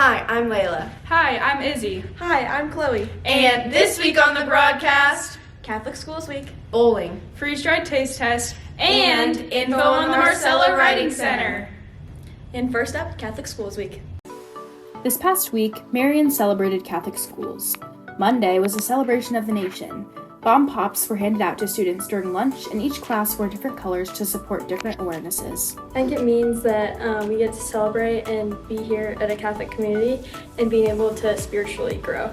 Hi, I'm Layla. Hi, I'm Izzy. Hi, I'm Chloe. And this week on the broadcast, Catholic Schools Week, bowling, Freeze-dried taste test, and info on the Marcella Writing Center. And first up, Catholic Schools Week. This past week, Marian celebrated Catholic schools. Monday was a celebration of the nation. Bomb pops were handed out to students during lunch, and each class wore different colors to support different awarenesses. I think it means that we get to celebrate and be here at a Catholic community and being able to spiritually grow.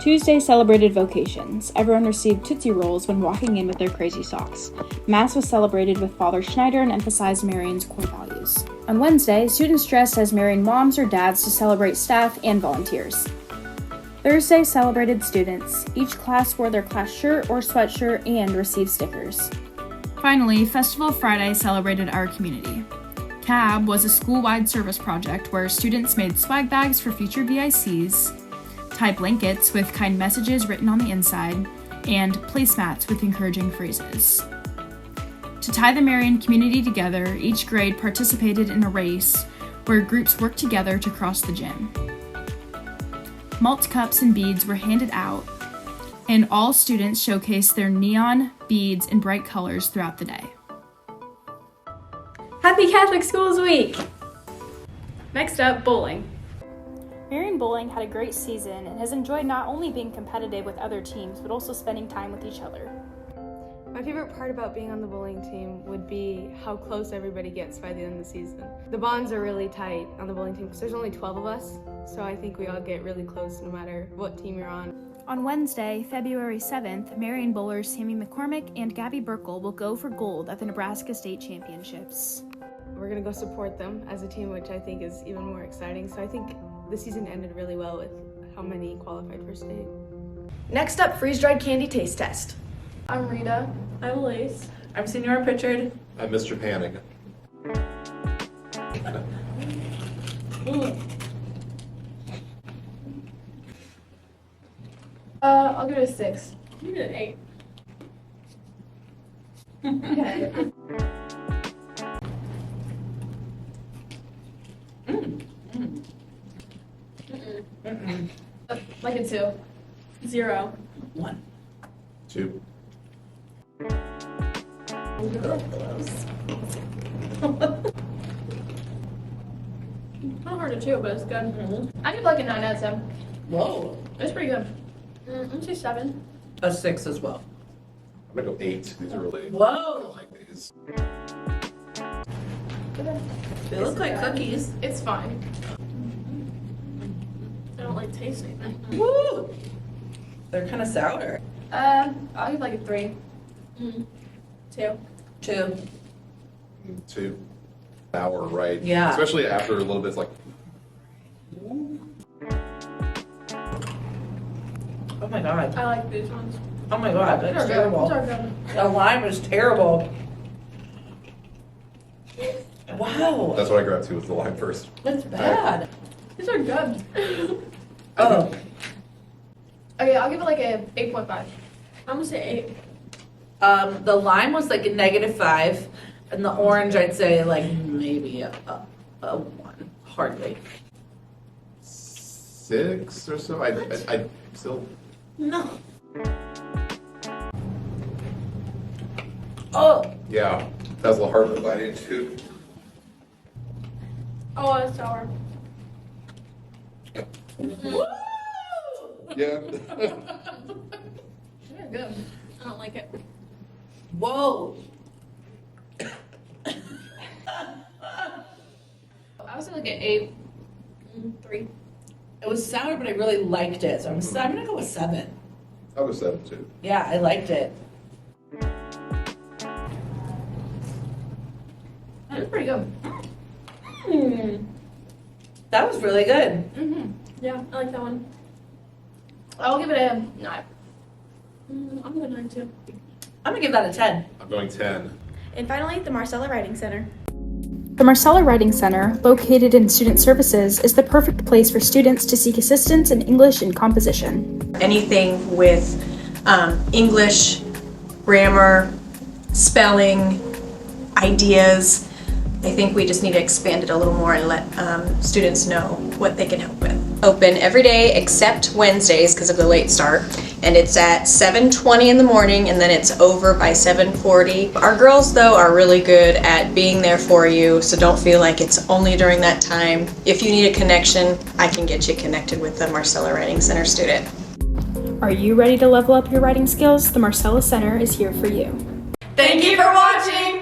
Tuesday celebrated vocations. Everyone received Tootsie Rolls when walking in with their crazy socks. Mass was celebrated with Father Schneider and emphasized Marian's core values. On Wednesday, students dressed as Marian moms or dads to celebrate staff and volunteers. Thursday celebrated students. Each class wore their class shirt or sweatshirt and received stickers. Finally, Festival Friday celebrated our community. CAB was a school-wide service project where students made swag bags for future VICs, tie blankets with kind messages written on the inside, and placemats with encouraging phrases. To tie the Marian community together, each grade participated in a race where groups worked together to cross the gym. Malt cups and beads were handed out, and all students showcased their neon beads in bright colors throughout the day. Happy Catholic Schools Week! Next up, bowling. Marian Bowling had a great season and has enjoyed not only being competitive with other teams, but also spending time with each other. My favorite part about being on the bowling team would be how close everybody gets by the end of the season. The bonds are really tight on the bowling team because there's only 12 of us, so I think we all get really close no matter what team you're on. On Wednesday, February 7th, Marian bowlers Sammy McCormick and Gabby Burkle will go for gold at the Nebraska State Championships. We're going to go support them as a team, which I think is even more exciting. So I think the season ended really well with how many qualified for state. Next up, freeze-dried candy taste test. I'm Rita. I'm Elise. I'm Senora Pritchard. I'm Mr. Panic. I'll give it a 6. You did an 8. Okay. Like a 2. 0. 1. 2. Not hard to chew, but it's good. I give like a 9 out of 10. Whoa. It's pretty good. I'm gonna say 7. A 6 as well. I'm gonna go 8. These are really. Whoa. I like these. They look like cookies. It's fine. I don't like tasting it. Woo. They're kind of sour. I'll give like a 3. 2. 2. 2. Hour, right? Yeah. Especially after a little bit, it's like. Oh my god. I like these ones. Oh my god, that's These are terrible. good. These are good. The lime is terrible. Wow. That's what I grabbed too, was the lime first. That's bad. These are good. Oh. Okay, I'll give it like a 8.5. I'm gonna say 8. The lime was like a -5, and the orange I'd say like maybe a 1. Hardly. 6 or so. I still. No. Oh. Yeah, that was a little hard to bite into. Oh, it's sour. Yeah. They're good. I don't like it. Whoa. I would say like an 8. 3. It was sour, but I really liked it, so I'm gonna go with 7. I'll go 7 too. Yeah, I liked it. It's pretty good. That was really good. Yeah, I like that one. I'll give it a 9. I'm going 9 too. I'm gonna give that a 10. I'm going 10. And finally, the Marcella Writing Center. The Marcella Writing Center, located in Student Services, is the perfect place for students to seek assistance in English and composition. Anything with English, grammar, spelling, ideas, I think we just need to expand it a little more and let students know what they can help with. Open every day except Wednesdays because of the late start, and it's at 7:20 in the morning and then it's over by 7:40. Our girls though are really good at being there for you, so don't feel like it's only during that time. If you need a connection, I can get you connected with a Marcella Writing Center student. Are you ready to level up your writing skills? The Marcella Center is here for you. Thank you for watching!